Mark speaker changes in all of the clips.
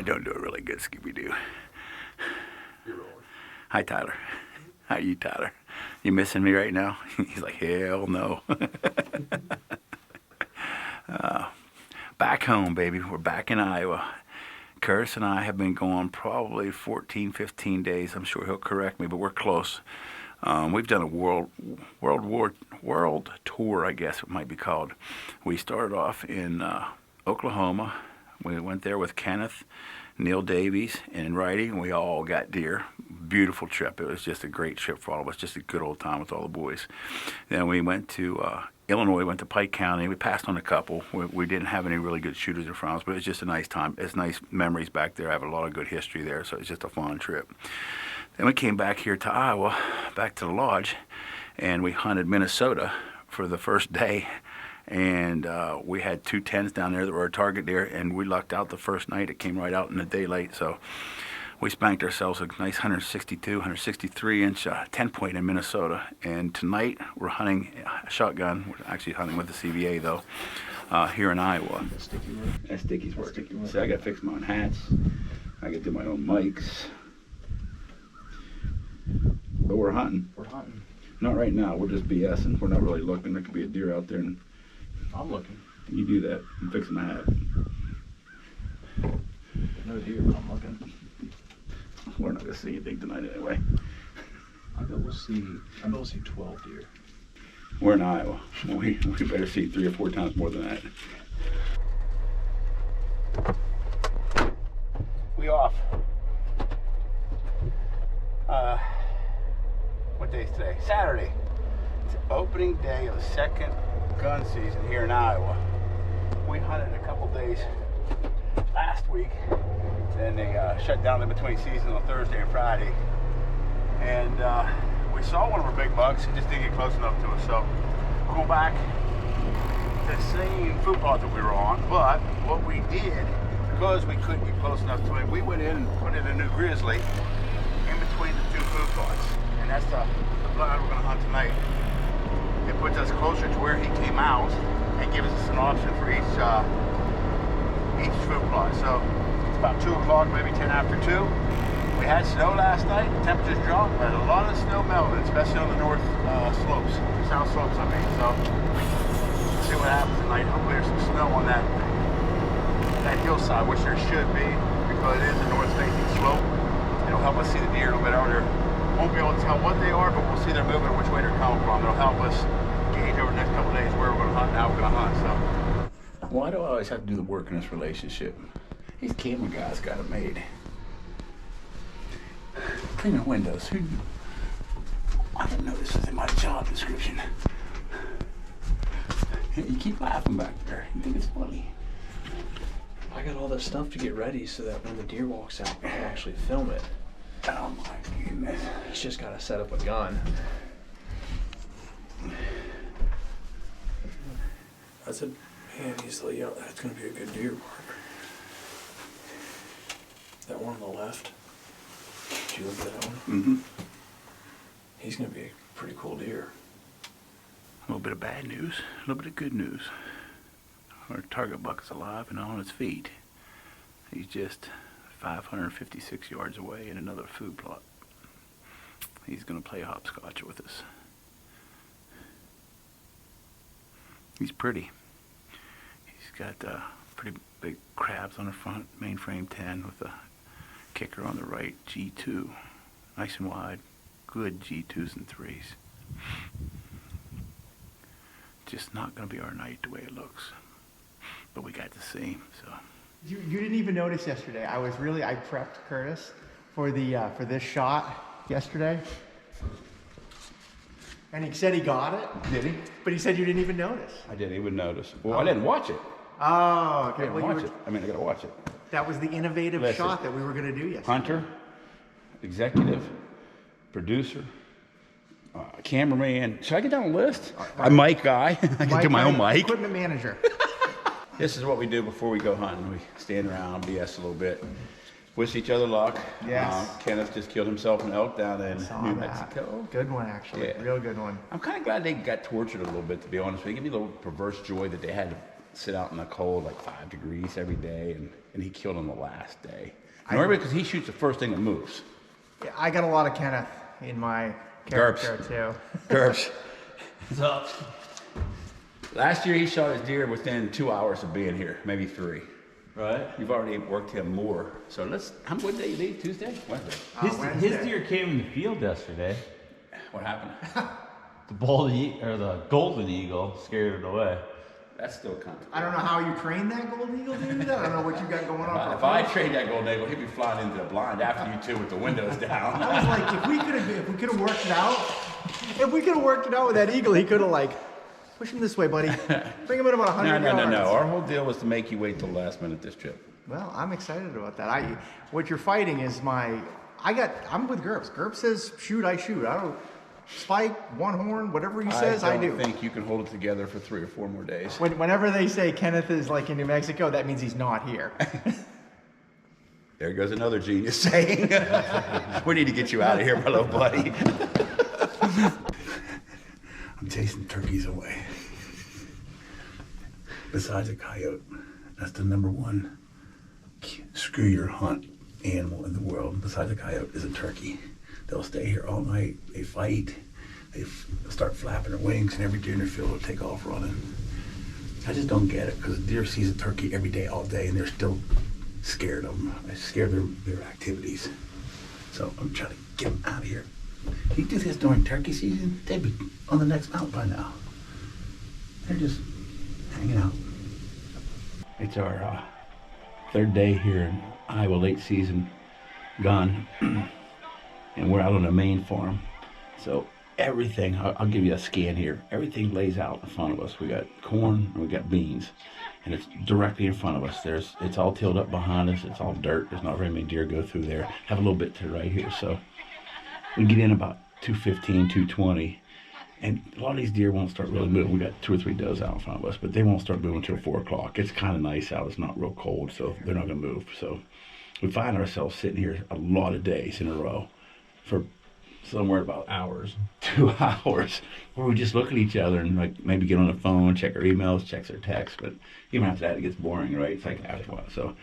Speaker 1: I don't do a really good Scooby-Doo.
Speaker 2: You're rolling.
Speaker 1: Hi, Tyler. How are you, Tyler? You missing me right now? He's like, hell no. Back home, baby. We're back in Iowa. Curtis and I have been gone probably 14, 15 days. I'm sure he'll correct me, but we're close. We've done a world tour, I guess it might be called. We started off in Oklahoma. We went there with Kenneth, Neil Davies, and Righty, and we all got deer. Beautiful trip. It was just a great trip for all of us, just a good old time with all the boys. Then we went to Illinois, went to Pike County. We passed on a couple. We didn't have any really good shooters in front of us, but it was just a nice time. It's nice memories back there. I have a lot of good history there, so it's just a fun trip. Then we came back here to Iowa, back to the lodge, and we hunted Minnesota for the first day. And we had 2 10s down there that were our target deer, and we lucked out the first night. It came right out in the daylight, so we spanked ourselves a nice 162, 163-inch 10-point in Minnesota. And tonight we're hunting a shotgun. We're actually hunting with the CVA, though, here in Iowa. That sticky's working. See, I got to fix my own hats. I got to do my own mics. But we're hunting.
Speaker 2: We're hunting.
Speaker 1: Not right now. We're just BSing. We're not really looking. There could be a deer out there. And
Speaker 2: I'm looking.
Speaker 1: you do that. I'm fixing my hat.
Speaker 2: No deer, but I'm looking.
Speaker 1: We're not going to see anything tonight anyway.
Speaker 2: I bet we'll see 12 deer.
Speaker 1: We're in Iowa. We better see 3 or 4 times more than that. We off. What day is today? Saturday. It's opening day of the second gun season here in Iowa. We hunted a couple days last week. Then they shut down the between season on Thursday and Friday. And we saw one of our big bucks. It just didn't get close enough to us. So we'll go back to the same food plot that we were on. But what we did, because we couldn't get close enough to it, we went in and put in a new grizzly in between the 2 food plots. And that's the blood we're going to hunt tonight. It puts us closer to where he came out and gives us an option for each food plot. So it's about 2 o'clock, maybe 10 after 2. We had snow last night. Temperatures dropped, but a lot of snow melted, especially on the north slopes, south slopes, I mean. So we'll see what happens tonight. Hopefully there's some snow on that hillside, which there should be, because it is a north-facing slope. It'll help us see the deer a little bit earlier. Won't be able to tell what they are, but we'll see their movement, which way they're coming from. It'll help us gauge over the next couple of days where we're going to hunt and how we're going to hunt. So, why do I always have to do the work in this relationship? These camera guys got it made. Cleaning windows. I didn't know this was in my job description. You keep laughing back there. You think it's funny.
Speaker 2: I got all this stuff to get ready so that when the deer walks out, we can actually film it.
Speaker 1: Oh my goodness.
Speaker 2: He's just got to set up a gun. I said, man, he's like, yeah, that's going to be a good deer, Mark. That one on the left. Did you look at that one?
Speaker 1: Mm-hmm.
Speaker 2: He's going to be a pretty cool deer.
Speaker 1: A little bit of bad news, a little bit of good news. Our target buck is alive and on his feet. He's just 556 yards away in another food plot. He's going to play hopscotch with us. He's pretty. He's got pretty big crabs on the front, mainframe 10 with a kicker on the right, G2. Nice and wide, good G2s and 3s. Just not going to be our night the way it looks. But we got to see him, so.
Speaker 3: You didn't even notice yesterday. I prepped Curtis for this shot yesterday. And he said he got it.
Speaker 1: Did he?
Speaker 3: But he said you didn't even notice.
Speaker 1: I didn't even notice. Well, I didn't watch it.
Speaker 3: Oh, okay.
Speaker 1: I didn't watch it. I mean, I got to watch it.
Speaker 3: That was the innovative shot that we were going to do yesterday.
Speaker 1: Hunter, executive, producer, cameraman. Should I get down the list? A mic guy. I can do my own mic.
Speaker 3: Equipment manager.
Speaker 1: This is what we do before we go hunting. We stand around, BS a little bit, wish each other luck.
Speaker 3: Yes.
Speaker 1: Kenneth just killed himself an elk down in New
Speaker 3: that.
Speaker 1: Mexico.
Speaker 3: Good one, actually.
Speaker 1: Yeah.
Speaker 3: Real good one.
Speaker 1: I'm kind of glad they got tortured a little bit, to be honest with you. Give me a little perverse joy that they had to sit out in the cold, like 5 degrees every day, and he killed him the last day. Normally, because he shoots the first thing that moves.
Speaker 3: Yeah, I got a lot of Kenneth in my character too.
Speaker 1: Gerbs. What's up? Last year he shot his deer within 2 hours of being here, maybe 3.
Speaker 4: Right.
Speaker 1: You've already worked him more. So what day you leave? Tuesday? Wednesday?
Speaker 4: His deer came in the field yesterday.
Speaker 1: What happened?
Speaker 4: The golden eagle scared it away.
Speaker 1: That's still coming.
Speaker 3: I don't know how you trained that golden eagle, dude. I don't know what you got going on.
Speaker 1: If I trade that golden eagle, he'd be flying into the blind after you two with the windows down.
Speaker 3: I was like, if we could have worked it out with that eagle, he could have like push him this way, buddy. Bring him in about 100 yards.
Speaker 1: No. Our whole deal was to make you wait till the last minute this trip.
Speaker 3: Well, I'm excited about that. What you're fighting is I'm with GURPS. GURPS says shoot, I shoot. I don't spike, one horn, whatever he says, I do.
Speaker 1: I think you can hold it together for 3 or 4 more days.
Speaker 3: Whenever they say Kenneth is like in New Mexico, that means he's not here.
Speaker 1: There goes another genius saying, we need to get you out of here, my little buddy. I'm chasing turkeys away. Besides a coyote, that's the number one screw your hunt animal in the world. Besides a coyote is a turkey. They'll stay here all night. They fight. They start flapping their wings, and every deer in their field will take off running. I just don't get it because a deer sees a turkey every day, all day, and they're still scared of them. I scare their activities. So I'm trying to get them out of here. You do this during turkey season, they'd be on the next mountain by now. They're just hanging out. It's our 3rd day here in Iowa, late season gone. And we're out on the main farm. So everything, I'll give you a scan here. Everything lays out in front of us. We got corn and we got beans. And it's directly in front of us. It's all tilled up behind us. It's all dirt. There's not very many deer go through there. Have a little bit to the right here. So we get in about 2:15, 2:20. And a lot of these deer won't start really moving. We got 2 or 3 does out in front of us, but they won't start moving until 4 o'clock. It's kind of nice out. It's not real cold, so they're not going to move. So we find ourselves sitting here a lot of days in a row for somewhere about
Speaker 4: Hours.
Speaker 1: 2 hours, where we just look at each other and like maybe get on the phone, check our emails, check our texts. But even after that, it gets boring, right? It's like after a while. So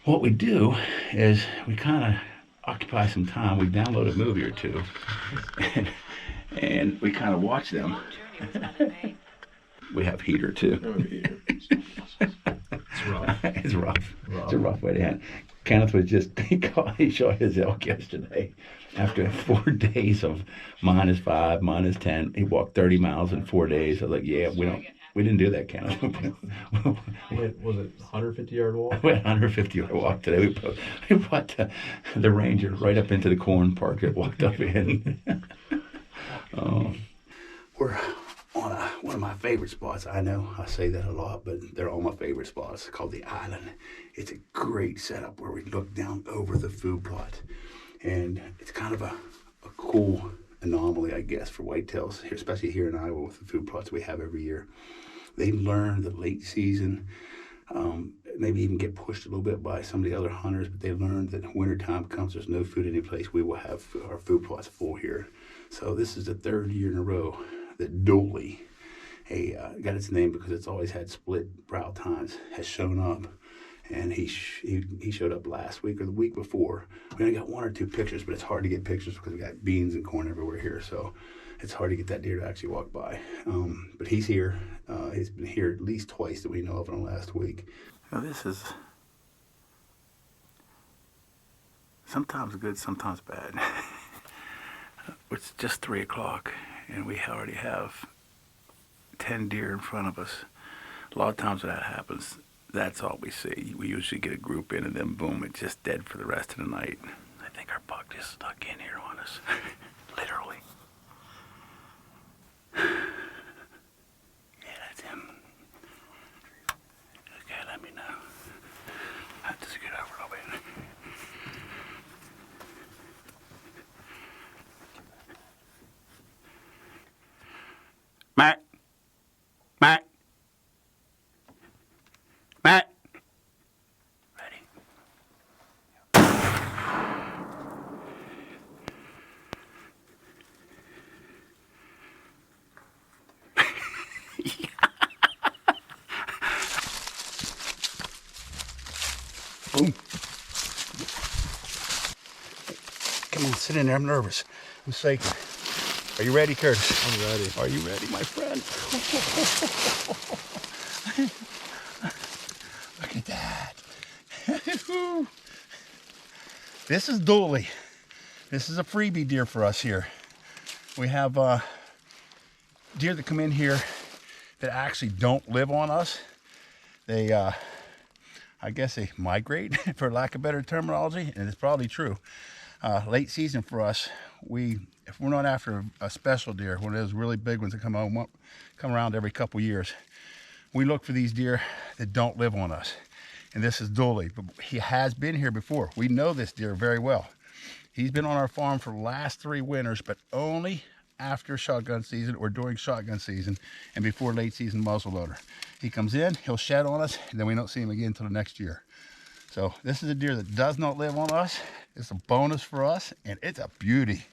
Speaker 1: what we do is we kind of occupy some time. We download a movie or two, and we kind of watch them. We have heater too.
Speaker 4: It's rough.
Speaker 1: It's rough. It's a rough way to end. Kenneth was he shot his elk yesterday after 4 days of -5, -10. He walked 30 miles in 4 days. I was like, yeah, we didn't do that, Kenneth.
Speaker 4: Wait, was it 150-yard walk?
Speaker 1: We had a 150-yard walk today. We brought the Ranger right up into the corn park that walked up in. We're on one of my favorite spots. I know I say that a lot, but they're all my favorite spots, called the Island. It's a great setup where we look down over the food plot. And it's kind of a cool anomaly, I guess, for whitetails, here, especially here in Iowa with the food plots we have every year. They learn the late season, maybe even get pushed a little bit by some of the other hunters, but they learn that wintertime comes, there's no food any place, we will have our food plots full here. So this is the 3rd year in a row that Dooley, got its name because it's always had split brow tines, has shown up. And he showed up last week or the week before. We only got 1 or 2 pictures, but it's hard to get pictures because we got beans and corn everywhere here. So it's hard to get that deer to actually walk by. But he's here. He's been here at least twice that we know of in the last week. Now this is sometimes good, sometimes bad. It's just 3 o'clock, and we already have 10 deer in front of us. A lot of times when that happens, that's all we see. We usually get a group in, and then boom, it's just dead for the rest of the night. I think our buck just stuck in here on us, literally. Yeah, that's him. Okay, let me know. I have to scoot over a little bit. Matt. Matt. Matt. Ready? Boom. Come on, sit in there. I'm nervous. I'm shaking. Are you ready, Curtis?
Speaker 2: I'm ready.
Speaker 1: Are you ready, my friend? Look at that. This is Dooley. This is a freebie deer for us here. We have deer that come in here that actually don't live on us. They, I guess they migrate, for lack of better terminology, and it's probably true. Late season for us, if we're not after a special deer, one of those really big ones that come around every couple years, we look for these deer that don't live on us. And this is Dooley, but he has been here before. We know this deer very well. He's been on our farm for the last 3 winters, but only after shotgun season or during shotgun season and before late season muzzleloader. He comes in, he'll shed on us, and then we don't see him again until the next year. So this is a deer that does not live on us. It's a bonus for us, and it's a beauty.